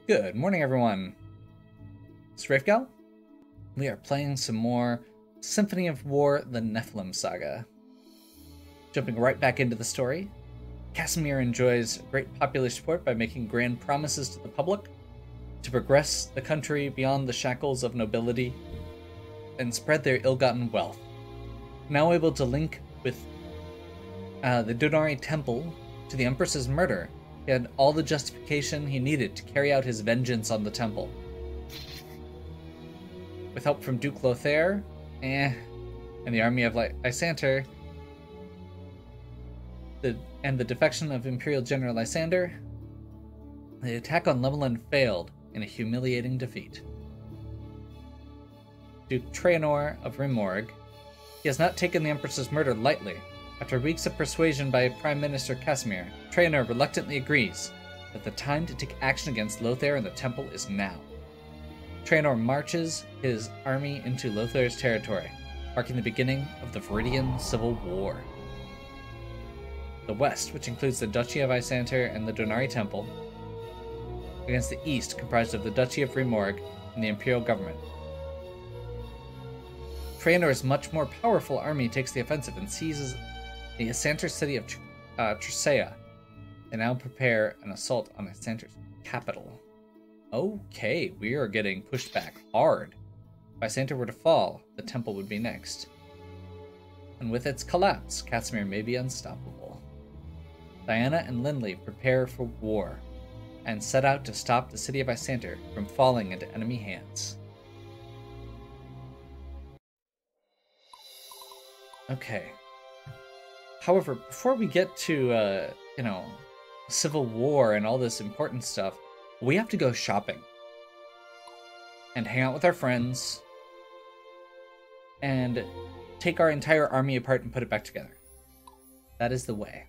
Good morning, everyone. It's Rafegal. We are playing some more Symphony of War, the Nephilim Saga. Jumping right back into the story, Casimir enjoys great popular support by making grand promises to the public to progress the country beyond the shackles of nobility and spread their ill-gotten wealth. Now able to link with the Donari Temple to the Empress's murder, he had all the justification he needed to carry out his vengeance on the temple. With help from Duke Lothair, and the army of Lysander, and the defection of Imperial General Lysander, the attack on Lemelin failed in a humiliating defeat. Duke Trajanor of Rimorg, he has not taken the Empress's murder lightly. After weeks of persuasion by Prime Minister Casimir, Trajanor reluctantly agrees that the time to take action against Lothair and the temple is now. Trajanor marches his army into Lothair's territory, marking the beginning of the Viridian Civil War. The west, which includes the Duchy of Lysander and the Donari Temple, against the east, comprised of the Duchy of Rimorg and the Imperial government. Trajanor's much more powerful army takes the offensive and seizes the Lysander city of Trisea. They now prepare an assault on Lysander's capital. Okay, we are getting pushed back hard. If Lysander were to fall, the temple would be next. And with its collapse, Casimir may be unstoppable. Diana and Lindley prepare for war and set out to stop the city of Lysander from falling into enemy hands. Okay. However, before we get to, Civil War and all this important stuff, we have to go shopping and hang out with our friends and take our entire army apart and put it back together. That is the way.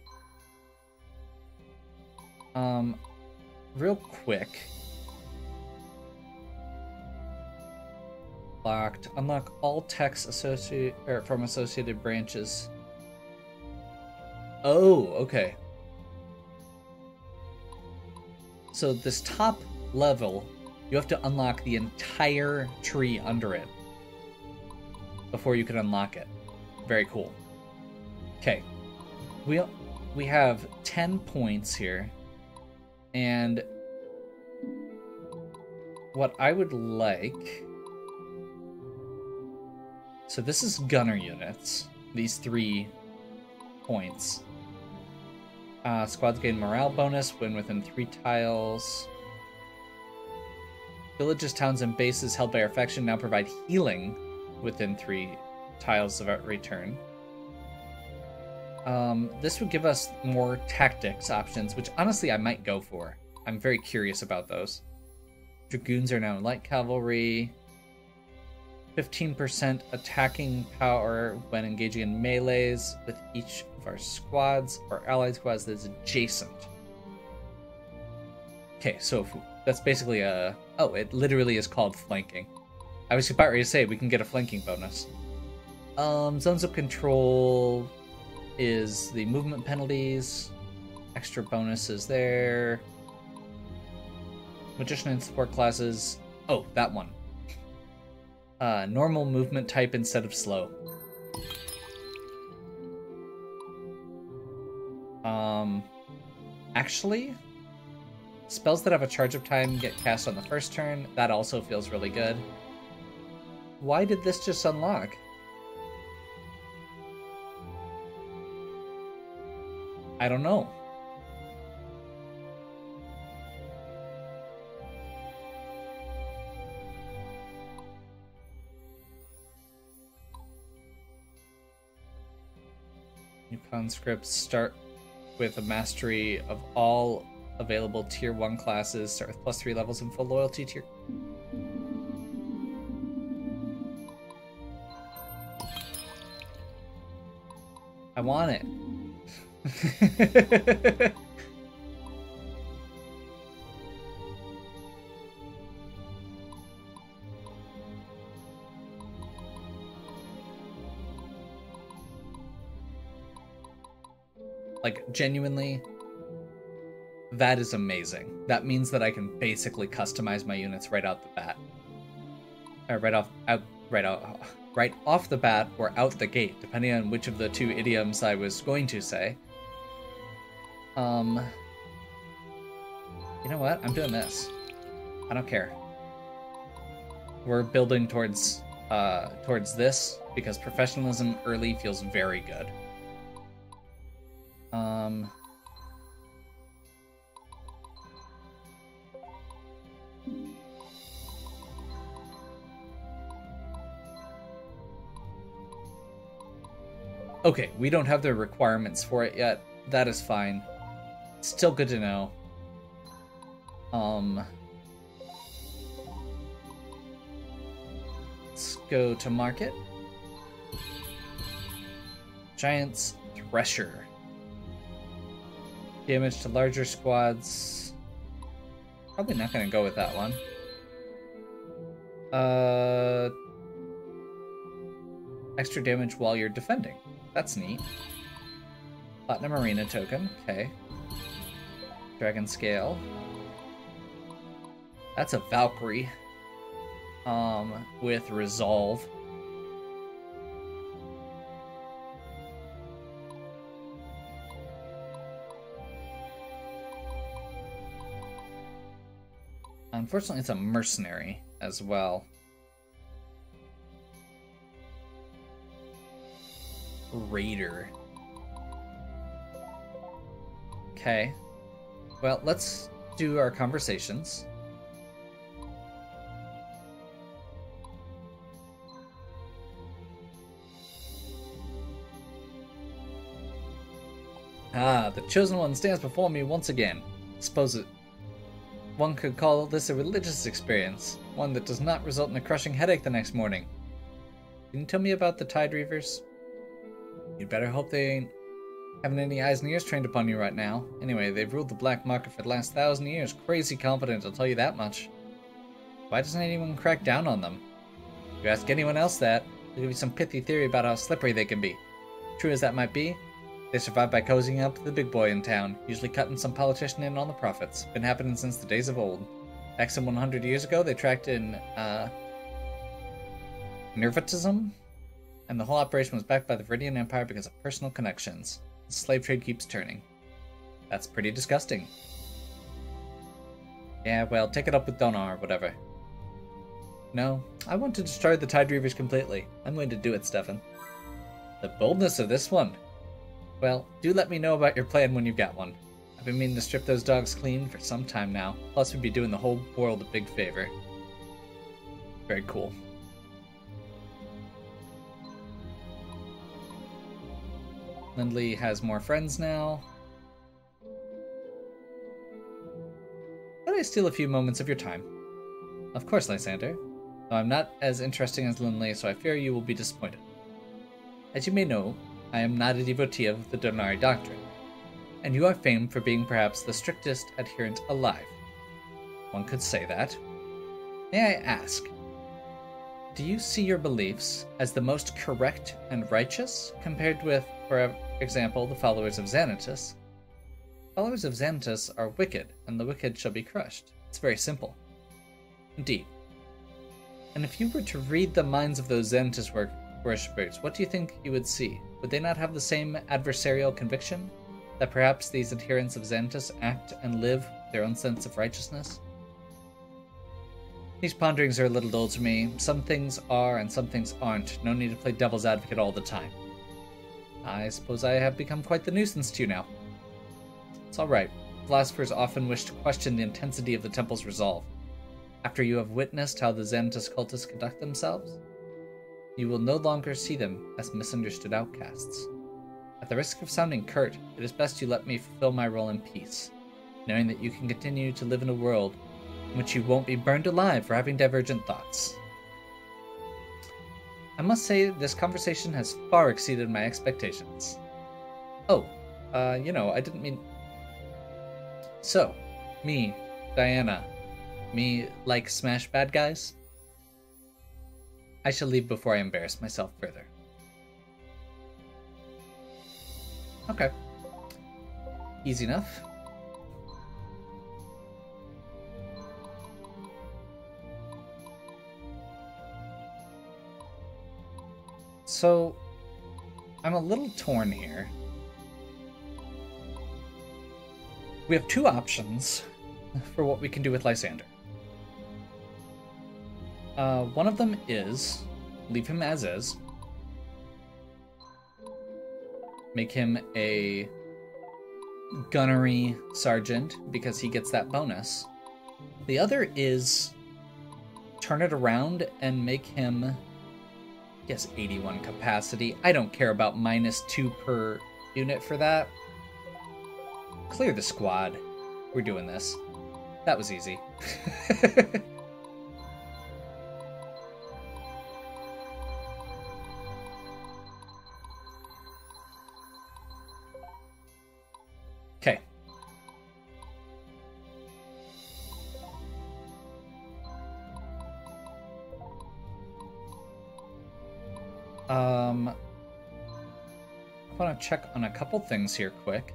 Real quick. Locked. Unlock all texts from associated branches. Oh, okay. So this top level, you have to unlock the entire tree under it before you can unlock it. Very cool. Okay. We have 10 points here. And what I would like... So this is gunner units. These 3 points. Squads gain morale bonus when within 3 tiles. Villages, towns, and bases held by our faction now provide healing within 3 tiles of every turn. This would give us more tactics options, which honestly I might go for. I'm very curious about those. Dragoons are now light cavalry. 15% attacking power when engaging in melees with each of our squads or allied squads that is adjacent. Okay, so that's basically a... Oh, it literally is called flanking. I was about ready to say we can get a flanking bonus. Zones of control is the movement penalties. Extra bonuses there. Magician and support classes. Oh, that one. Normal movement type instead of slow. Actually, spells that have a charge of time get cast on the first turn. That also feels really good. Why did this just unlock? I don't know. New conscripts start with a mastery of all available tier 1 classes, start with +3 levels and full loyalty tier. I want it. Like, genuinely, That is amazing. That means that I can basically customize my units right out the bat. Right off the bat or out the gate, depending on which of the two idioms I was going to say. You know what? I'm doing this. I don't care. We're building towards this because professionalism early feels very good. Okay, we don't have the requirements for it yet. That is fine. Still good to know. Let's go to market. Giant's Thresher. Damage to larger squads. Probably not going to go with that one. Extra damage while you're defending. That's neat. Platinum Arena token. Okay. Dragon Scale. That's a Valkyrie. With Resolve. Unfortunately, it's a mercenary as well. Raider. Okay. Well, let's do our conversations. Ah, the Chosen One stands before me once again. Suppose one could call this a religious experience, one that does not result in a crushing headache the next morning. Can you tell me about the Tide Reavers? You'd better hope they ain't having any eyes and ears trained upon you right now. Anyway, they've ruled the black market for the last 1,000 years. Crazy competent, I'll tell you that much. Why doesn't anyone crack down on them? If you ask anyone else that, they'll give you some pithy theory about how slippery they can be. True as that might be, they survive by cozying up to the big boy in town, usually cutting some politician in on the profits. Been happening since the days of old. Back some 100 years ago, they tracked in, nervatism, and the whole operation was backed by the Viridian Empire because of personal connections. The slave trade keeps turning. That's pretty disgusting. Yeah, well, take it up with Donar or whatever. No, I want to destroy the Tide Reavers completely. I'm going to do it, Stefan. The boldness of this one. Well, do let me know about your plan when you've got one. I've been meaning to strip those dogs clean for some time now. Plus, we'd be doing the whole world a big favor. Very cool. Lindley has more friends now. Could I steal a few moments of your time? Of course, Lysander. Though I'm not as interesting as Lindley, so I fear you will be disappointed. As you may know, I am not a devotee of the Donari doctrine, and you are famed for being perhaps the strictest adherent alive. One could say that. May I ask, do you see your beliefs as the most correct and righteous compared with, for example, the followers of Xanatus? Followers of Xanatus are wicked, and the wicked shall be crushed. It's very simple. Indeed. And if you were to read the minds of those Xanatus worshippers, what do you think you would see? Would they not have the same adversarial conviction? That perhaps these adherents of Xanatus act and live their own sense of righteousness? These ponderings are a little dull to me. Some things are and some things aren't. No need to play devil's advocate all the time. I suppose I have become quite the nuisance to you now. It's alright. Philosophers often wish to question the intensity of the temple's resolve. After you have witnessed how the Xanatus cultists conduct themselves, you will no longer see them as misunderstood outcasts. At the risk of sounding curt, it is best you let me fulfill my role in peace, knowing that you can continue to live in a world in which you won't be burned alive for having divergent thoughts. I must say this conversation has far exceeded my expectations. Oh, I didn't mean... So, me, Diana, me like smash bad guys? I shall leave before I embarrass myself further. Okay. Easy enough. So, I'm a little torn here. We have two options for what we can do with Lysander. One of them is leave him as is. Make him a gunnery sergeant because he gets that bonus. The other is turn it around and make him, yes, 81 capacity. I don't care about -2 per unit for that. Clear the squad. We're doing this. That was easy. Okay. I want to check on a couple things here quick.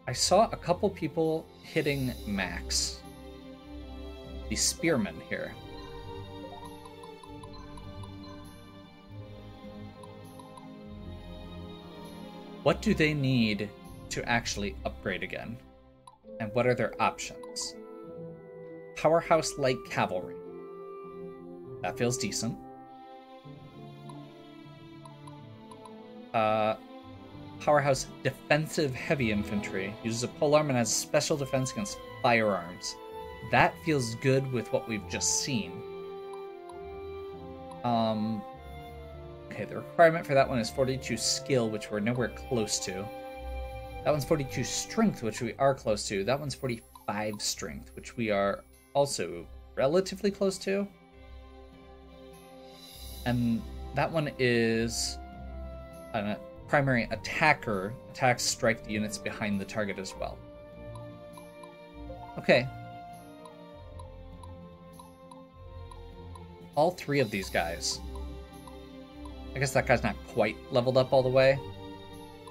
I saw a couple people hitting max. The spearmen here. What do they need to actually upgrade again? And what are their options? Powerhouse Light Cavalry. That feels decent. Powerhouse Defensive Heavy Infantry. Uses a polearm and has special defense against firearms. That feels good with what we've just seen. Okay, the requirement for that one is 42 skill, which we're nowhere close to. That one's 42 strength, which we are close to. That one's 45 strength, which we are also relatively close to. And that one is a primary attacker. Attacks strike the units behind the target as well. Okay. All three of these guys. I guess that guy's not quite leveled up all the way.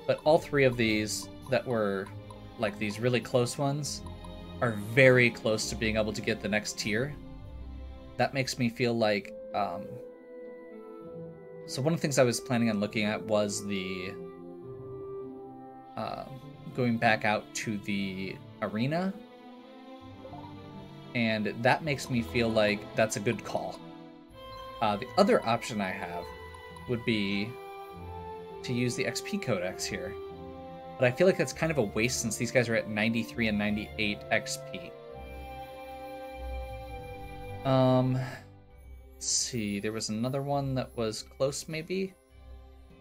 But all three of these that were like these really close ones are very close to being able to get the next tier. That makes me feel like... So one of the things I was planning on looking at was the... going back out to the arena. And that makes me feel like that's a good call. The other option I have would be to use the XP Codex here. But I feel like that's kind of a waste since these guys are at 93 and 98 XP. Let's see, there was another one that was close maybe?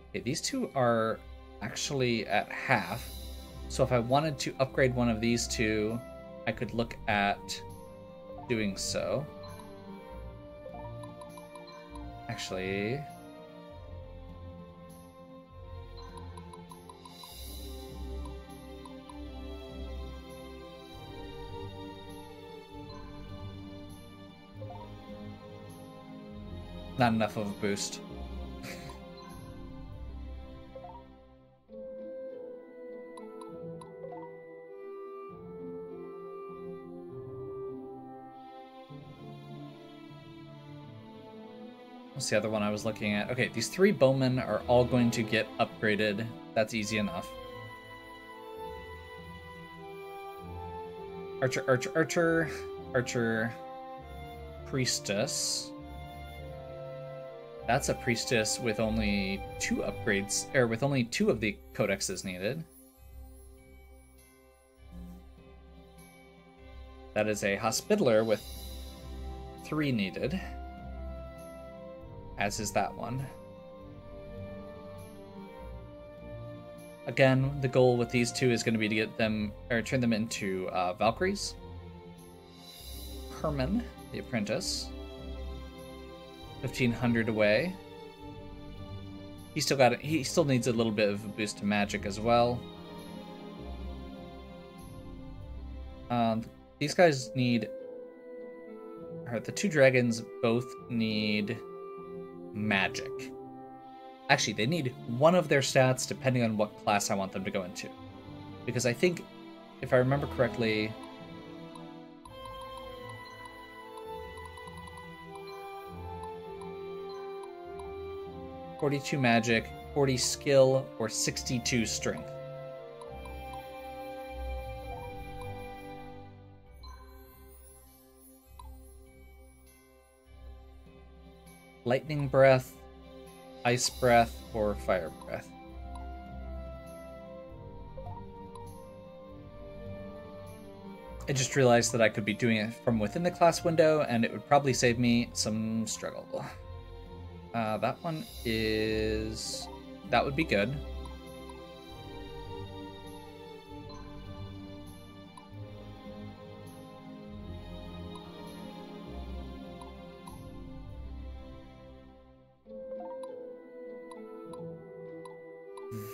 Okay, these two are actually at half. So if I wanted to upgrade one of these two, I could look at doing so. Actually... Not enough of a boost. What's the other one I was looking at? Okay, these three bowmen are all going to get upgraded. That's easy enough. Archer, archer, archer, archer, priestess. That's a priestess with only 2 upgrades, or with only 2 of the codexes needed. That is a hospitaller with 3 needed. As is that one. Again, the goal with these 2 is going to be to get them, or turn them into Valkyries. Herman, the apprentice. 1,500 away. He still needs a little bit of a boost to magic as well. These guys need... Alright, the 2 dragons both need magic. Actually, they need one of their stats depending on what class I want them to go into. Because I think, if I remember correctly... 42 magic, 40 skill, or 62 strength. Lightning breath, ice breath, or fire breath. I just realized that I could be doing it from within the class window, and it would probably save me some struggle. That one is... that would be good.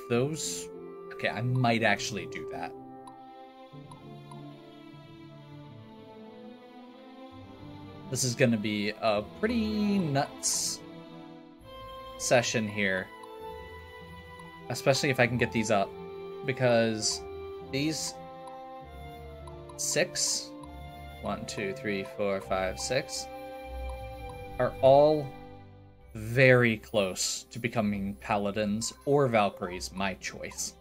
Those... okay, I might actually do that. This is going to be a pretty nuts session here. Especially if I can get these up. Because these 6... 1, 2, 3, 4, 5, 6... are all very close to becoming paladins or Valkyries, my choice.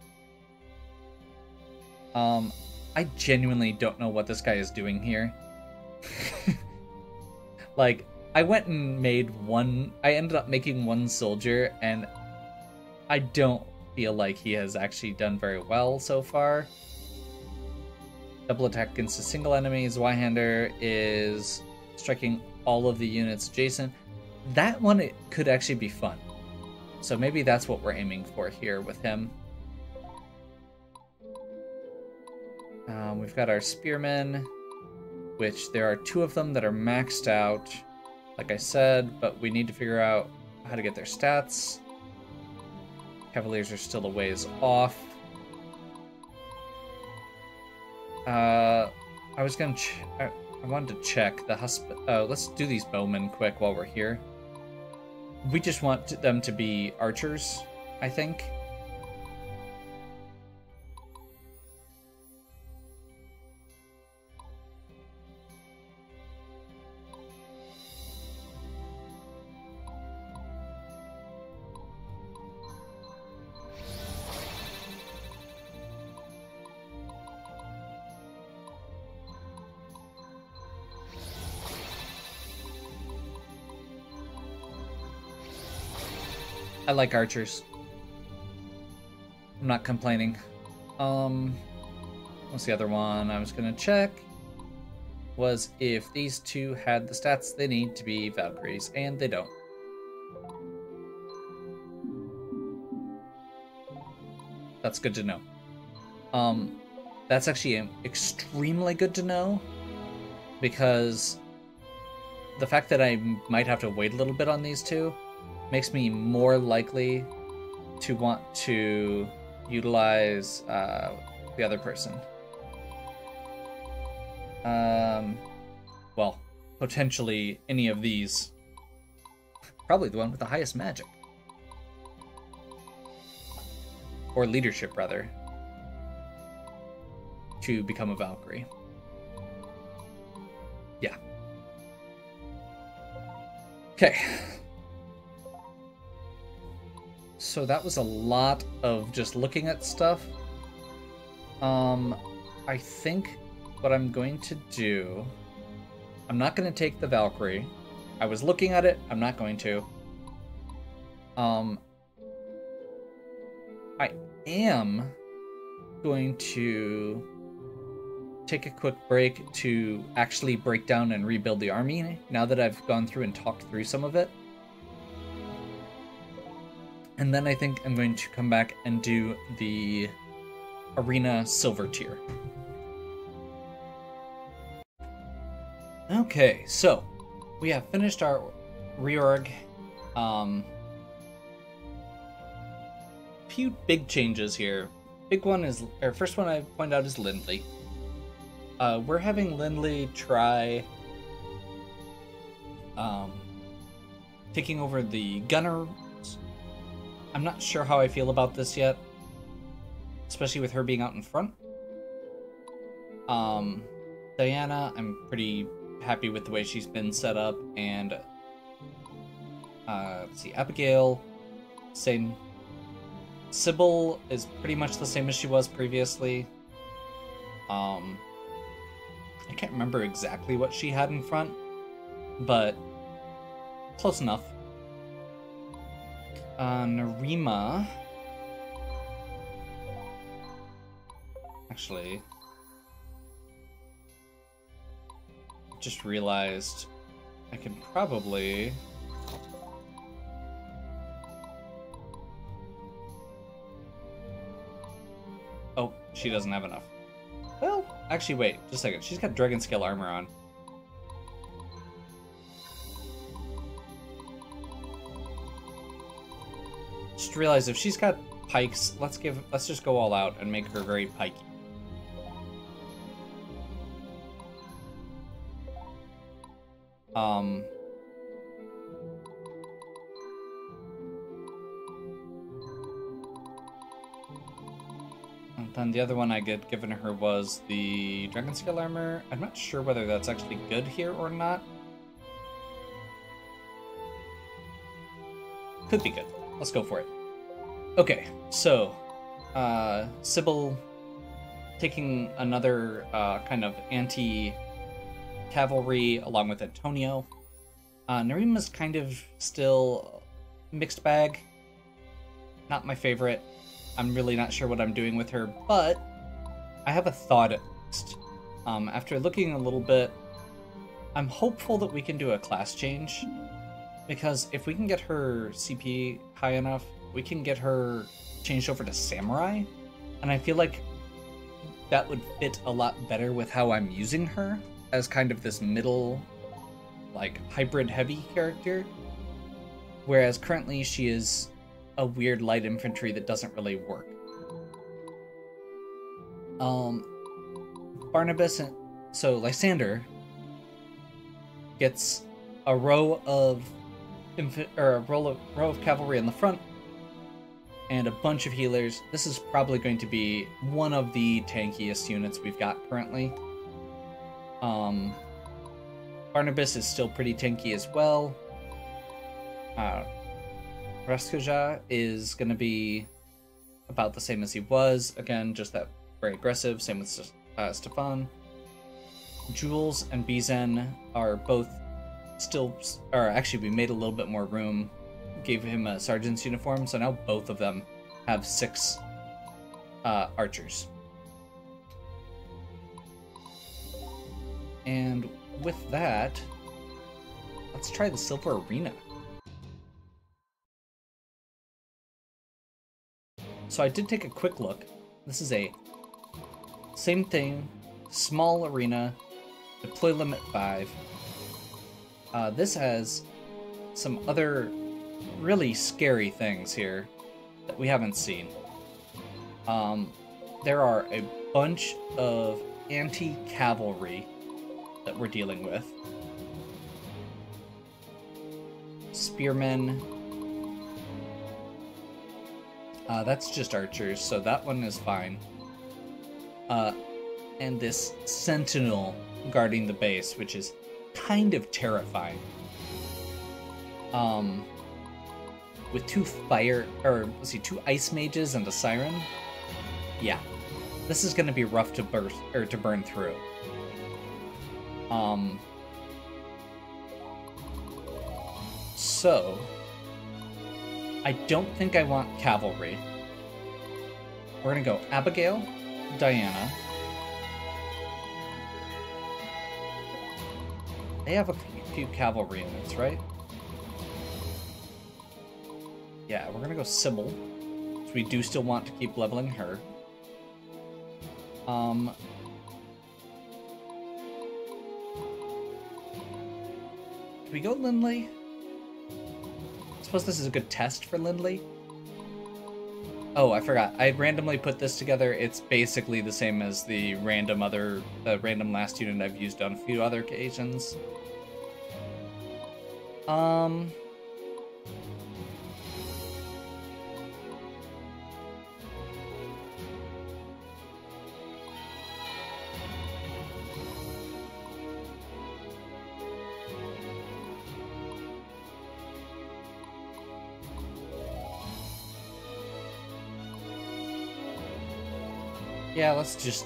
I genuinely don't know what this guy is doing here. Like, I went and made one... I ended up making one soldier, and I don't feel like he has actually done very well so far. Double attack against a single enemy. Zweihander is striking all of the units adjacent. That one, it could actually be fun. So maybe that's what we're aiming for here with him. We've got our spearmen, which there are 2 of them that are maxed out, like I said, but we need to figure out how to get their stats. Cavaliers are still a ways off. I wanted to check the let's do these bowmen quick while we're here. We just want them to be archers, I think. I like archers. I'm not complaining. What's the other one I was gonna check? Was if these 2 had the stats they need to be Valkyries, and they don't. That's good to know. That's actually extremely good to know, because the fact that I might have to wait a little bit on these 2 makes me more likely to want to utilize the other person. Well, potentially any of these. Probably the one with the highest magic. Or leadership, rather. To become a Valkyrie. Yeah. Okay. So that was a lot of just looking at stuff. I think what I'm going to do... I'm not going to take the Valkyrie. I was looking at it. I'm not going to. I am going to take a quick break to actually break down and rebuild the army now that I've gone through and talked through some of it. And then I think I'm going to come back and do the Arena Silver tier. Okay, so we have finished our reorg. Few big changes here. Big one is, or first one I point out is Lindley. We're having Lindley try taking over the gunner. I'm not sure how I feel about this yet, especially with her being out in front. Diana, I'm pretty happy with the way she's been set up, and let's see, Abigail, Same. Sybil is pretty much the same as she was previously. I can't remember exactly what she had in front, but close enough. Narima. Actually, just realized I could probably... Oh, she doesn't have enough. Well, actually, wait, just a second. She's got dragon scale armor on. Just realized if she's got pikes, let's just go all out and make her very pikey. And then the other one I get given her was the dragon scale armor. I'm not sure whether that's actually good here or not. Could be good. Let's go for it. Okay, so Sybil taking another kind of anti-cavalry along with Antonio. Narima's kind of still mixed bag. Not my favorite. I'm really not sure what I'm doing with her, but I have a thought at least. After looking a little bit, I'm hopeful that we can do a class change, because if we can get her CP high enough, we can get her changed over to Samurai, and I feel like that would fit a lot better with how I'm using her as kind of this middle, like, hybrid heavy character, whereas currently she is a weird light infantry that doesn't really work. Barnabas and so Lysander gets a row of row of cavalry in the front and a bunch of healers. This is probably going to be one of the tankiest units we've got currently. Barnabas is still pretty tanky as well. Raskaja is going to be about the same as he was. Again, just that very aggressive. Same with Stefan. Jules and Bizen are both still... Or actually, we made a little bit more room. Gave him a sergeant's uniform, so now both of them have 6 archers. And with that, let's try the Silver Arena. So I did take a quick look. This is a same thing, small arena, deploy limit 5. This has some other really scary things here that we haven't seen. There are a bunch of anti-cavalry that we're dealing with. Spearmen. That's just archers, so that one is fine. And this sentinel guarding the base, which is kind of terrifying. With 2 2 ice mages and a siren. Yeah, this is going to be rough to burn through. So I don't think I want cavalry. We're gonna go Abigail, Diana. They have a few cavalry units, right? Yeah, we're gonna go Sybil. So we do still want to keep leveling her. Do we go Lindley? I suppose this is a good test for Lindley. Oh, I forgot. I randomly put this together. It's basically the same as the random last unit I've used on a few other occasions. Yeah, let's just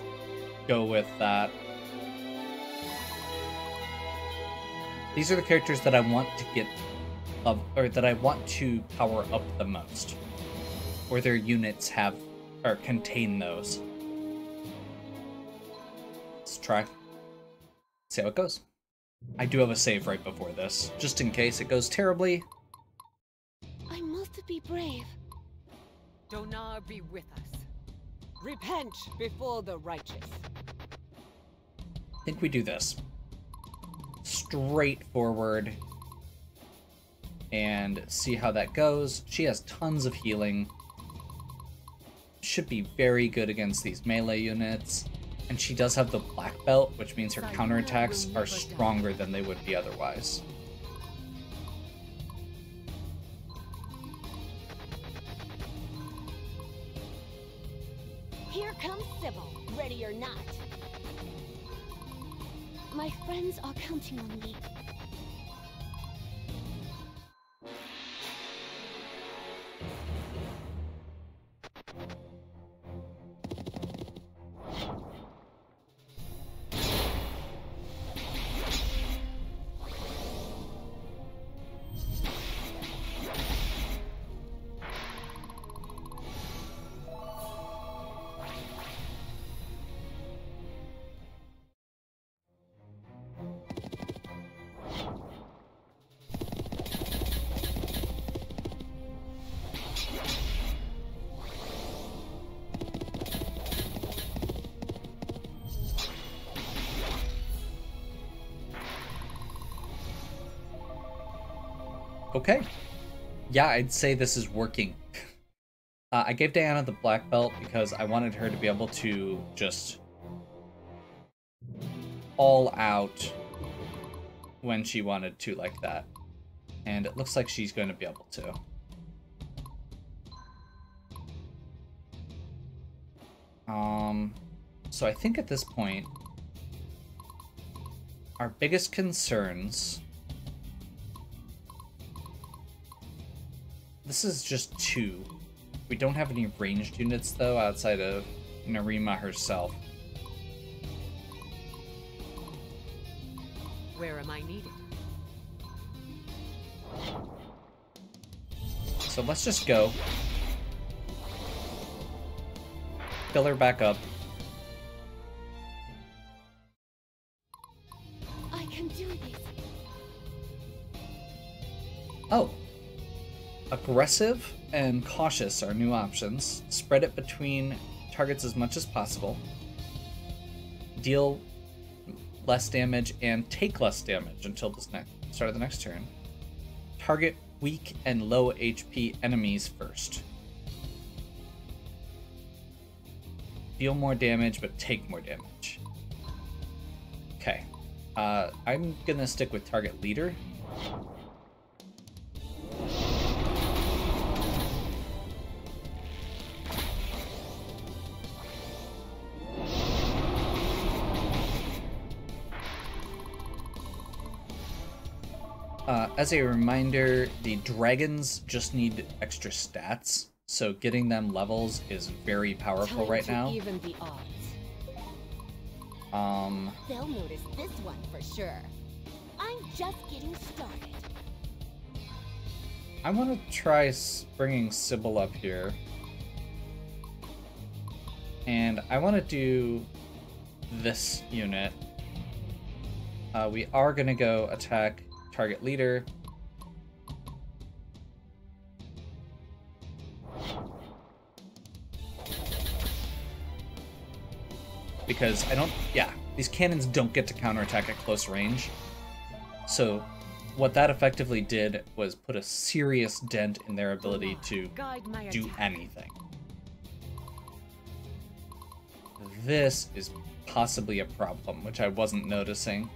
go with that. These are the characters that I want to get of, or that I want to power up the most, or their units have or contain those. Let's try. See how it goes. I do have a save right before this, just in case it goes terribly. I must be brave. Donar be with us. Repent before the righteous. I think we do this. Straightforward. And see how that goes. She has tons of healing. Should be very good against these melee units. And she does have the black belt, which means her counterattacks are stronger than they would be otherwise. Here comes Sybil, ready or not. My friends are counting on me. Okay. Yeah, I'd say this is working. I gave Diana the black belt because I wanted her to be able to just all out when she wanted to like that. And it looks like she's going to be able to. So I think at this point, our biggest concerns... This is just 2. We don't have any ranged units, though, outside of Narima herself. Where am I needed? So let's just go. Fill her back up. I can do this. Oh. Aggressive and cautious are new options. Spread it between targets as much as possible. Deal less damage and take less damage until the start of the next turn. Target weak and low HP enemies first. Deal more damage but take more damage. Okay. I'm gonna stick with target leader. As a reminder, the dragons just need extra stats, so getting them levels is very powerful right now. Even the odds. They'll notice this one for sure. I'm just getting started. I want to try bringing Sybil up here. And I want to do this unit. We are going to go attack target leader. Because these cannons don't get to counterattack at close range. So what that effectively did was put a serious dent in their ability to do anything. This is possibly a problem, which I wasn't noticing.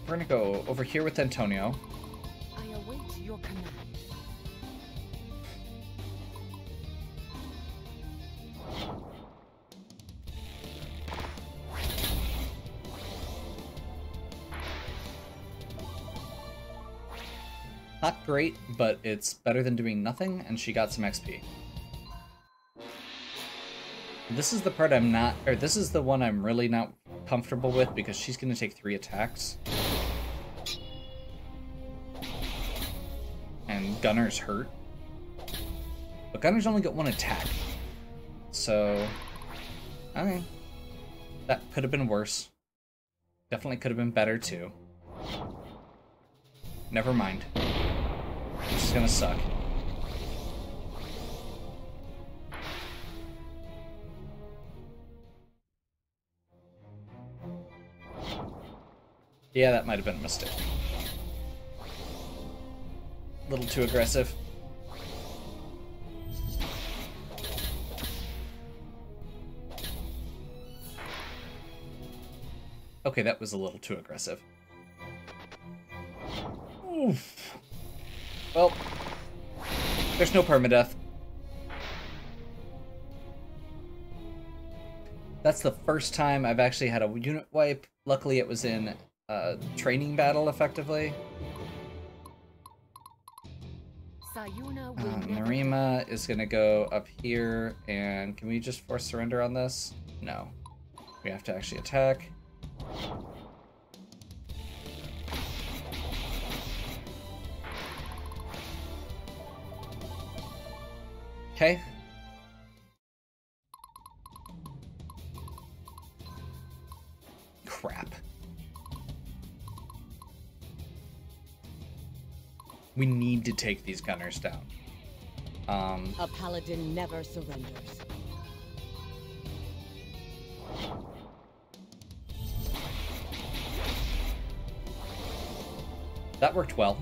We're gonna go over here with Antonio. I await your command. Not great, but it's better than doing nothing, and she got some XP. This is the part I'm not, or this is the one I'm really not comfortable with, because she's going to take 3 attacks. And Gunner's hurt. But Gunner's only got 1 attack. So, I mean, that could have been worse. Definitely could have been better, too. Never mind. This is gonna suck. Yeah, that might have been a mistake. A little too aggressive. Okay, that was a little too aggressive. Oof. Well, there's no permadeath. That's the first time I've actually had a unit wipe. Luckily, it was in a training battle, effectively. Narima is gonna go up here, and can we just force surrender on this? No. We have to actually attack. Okay. Crap. We need to take these gunners down. A paladin never surrenders. That worked well.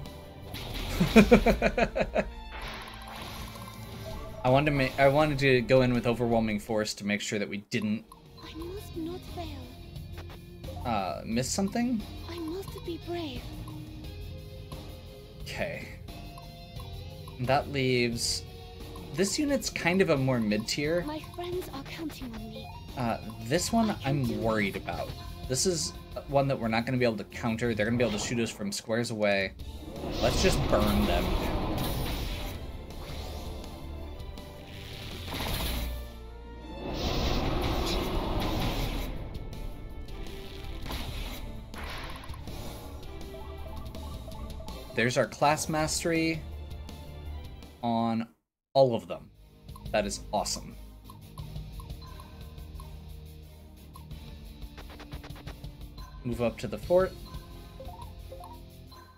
I wanted to go in with overwhelming force to make sure that we didn't I must not fail. Miss something. I must be brave. Okay. That leaves this unit's kind of a more mid-tier. My friends are counting on me. This one I'm worried about. This is one that we're not going to be able to counter. They're going to be able to shoot us from squares away. Let's just burn them down. There's our class mastery on all of them. That is awesome. Move up to the fort.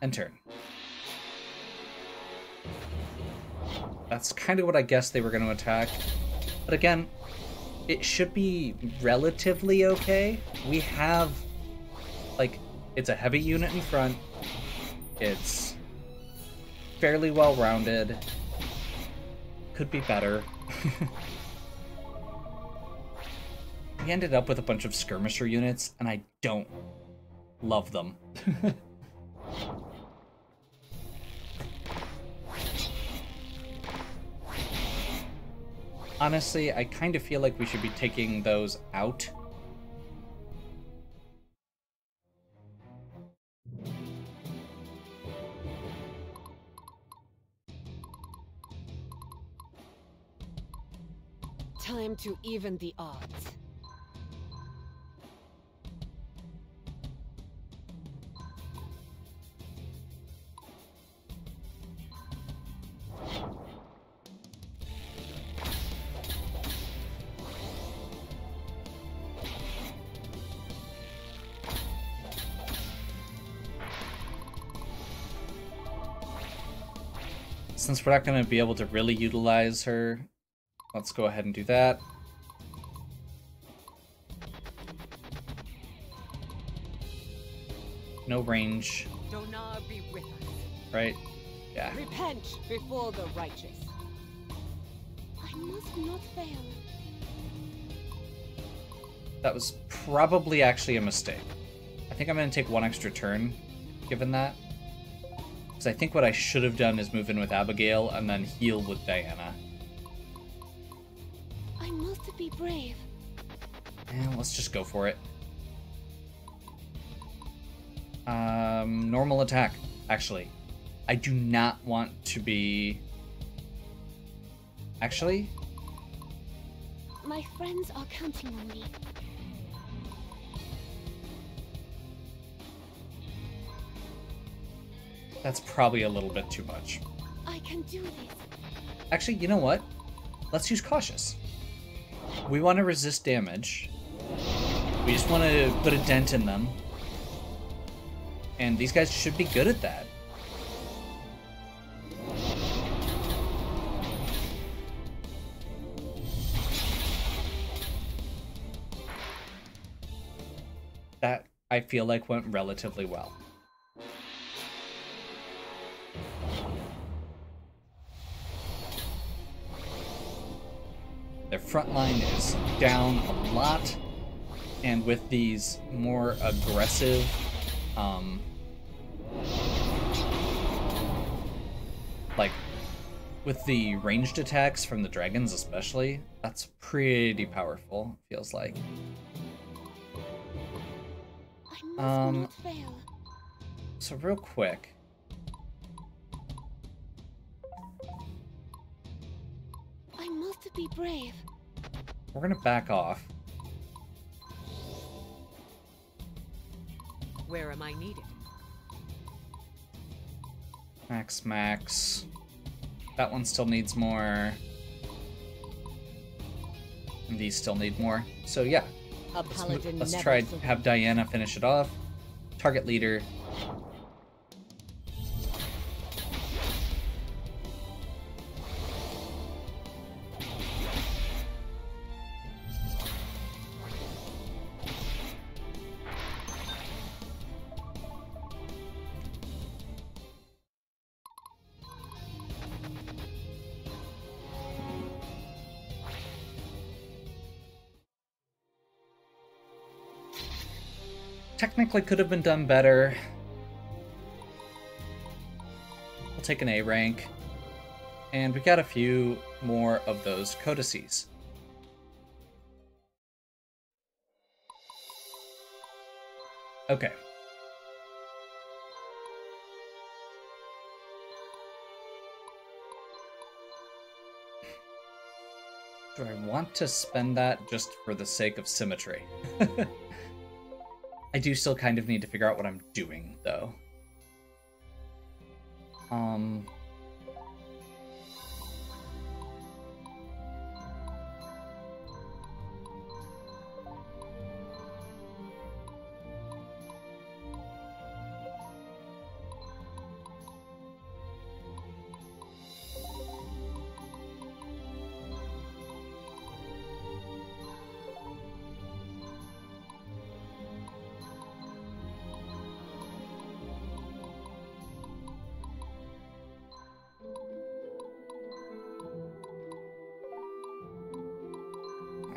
And turn. That's kind of what I guessed they were going to attack. But again, it should be relatively okay. We have, like, it's a heavy unit in front. It's fairly well-rounded. Could be better. We ended up with a bunch of skirmisher units, and I don't love them. Honestly, I kind of feel like we should be taking those out. Time to even the odds. Since we're not going to be able to really utilize her, let's go ahead and do that. No range. Donar be with us. Right? Yeah. Repent before the righteous. I must not fail. That was probably actually a mistake. I think I'm going to take 1 extra turn, given that. Because I think what I should have done is move in with Abigail and then heal with Diana. I must be brave. And let's just go for it. Normal attack, actually. I do not want to be... Actually... My friends are counting on me. That's probably a little bit too much. I can do this. Actually, you know what? Let's use cautious. We want to resist damage. We just want to put a dent in them. And these guys should be good at that. That, I feel like, went relatively well. Their front line is down a lot, and with these more aggressive, like, with the ranged attacks from the dragons especially, that's pretty powerful, feels like. I must not fail. So real quick, I must be brave. we're gonna back off. Where am I needed? Max. That one still needs more. And these still need more. So yeah, A paladin let's never try survives. have Diana finish it off. Target leader. Technically could have been done better. We'll take an A rank. And we got a few more of those codices. Okay. Do I want to spend that just for the sake of symmetry? I do still kind of need to figure out what I'm doing, though.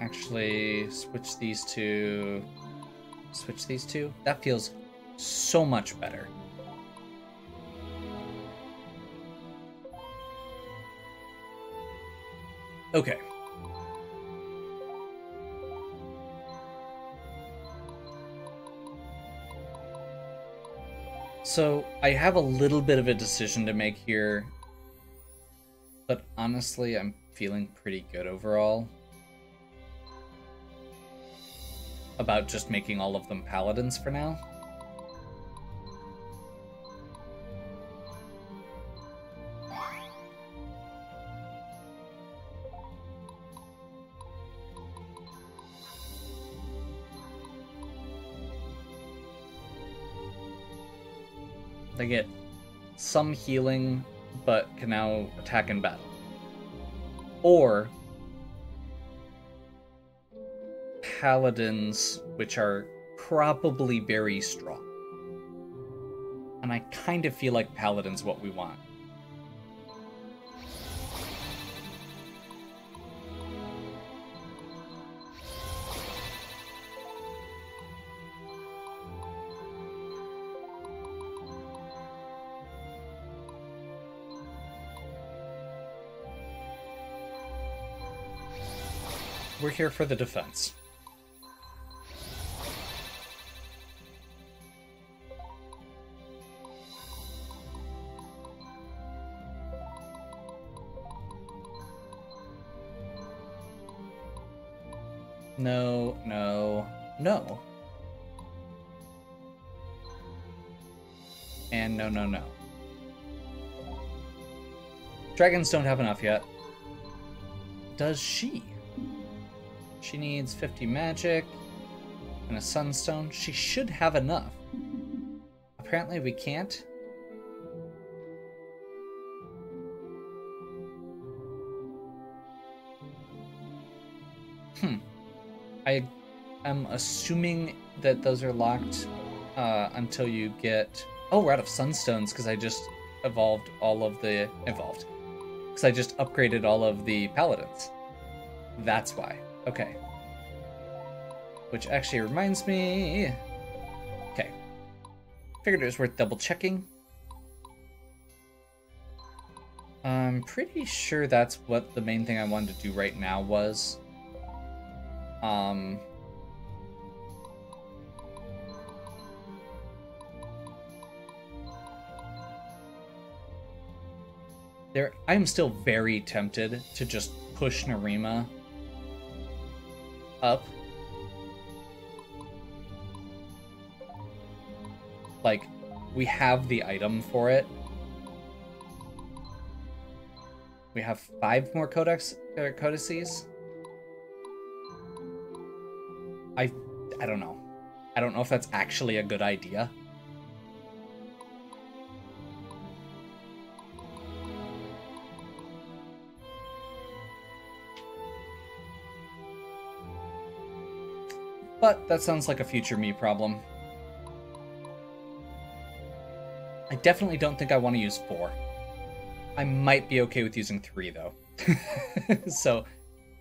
Actually, switch these two. Switch these two? That feels so much better. Okay. So, I have a little bit of a decision to make here, but honestly, I'm feeling pretty good overall about just making all of them paladins for now. They get some healing, but can now attack in battle. Or paladins, which are probably very strong. And I kind of feel like paladin's what we want. We're here for the defense. No, no, no. And no, no, no. Dragons don't have enough yet. Does she? She needs 50 magic and a sunstone. She should have enough. Apparently we can't. I am assuming that those are locked until you get... Oh, we're out of sunstones because I just evolved all of the... Because I just upgraded all of the paladins. That's why. Okay. Which actually reminds me... Okay. Figured it was worth double checking. I'm pretty sure that's what the main thing I wanted to do right now was. I'm still very tempted to just push Narima up. Like, we have the item for it. We have 5 more codices. I don't know. I don't know if that's actually a good idea. But that sounds like a future me problem. I definitely don't think I want to use 4. I might be okay with using 3 though. So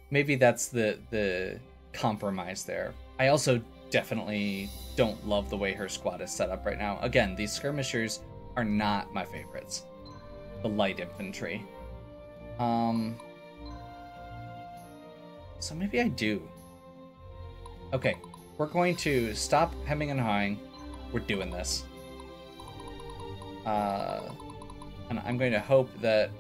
maybe that's the compromise there. I also definitely don't love the way her squad is set up right now. Again, these skirmishers are not my favorites. The light infantry. So maybe I do. Okay, we're going to stop hemming and hawing. We're doing this. And I'm going to hope that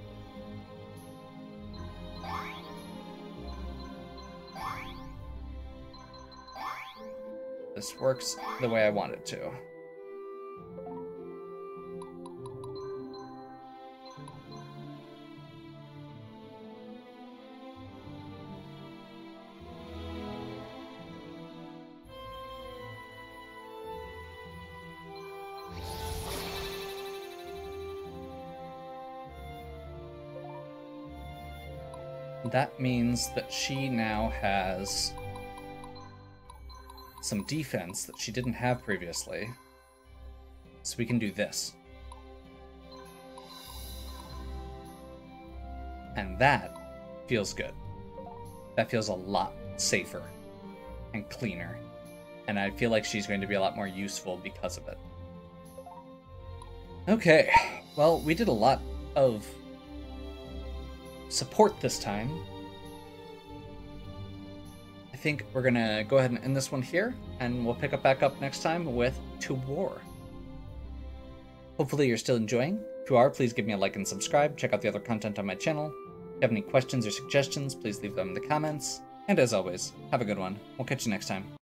this works the way I want it to. That means that she now has some defense that she didn't have previously. So we can do this. And that feels good. That feels a lot safer and cleaner. And I feel like she's going to be a lot more useful because of it. Okay, well, we did a lot of support this time. I think we're gonna go ahead and end this one here, and we'll pick up back up next time with To War. Hopefully you're still enjoying. If you are, please give me a like and subscribe. Check out the other content on my channel. If you have any questions or suggestions, please leave them in the comments. And as always, have a good one. We'll catch you next time.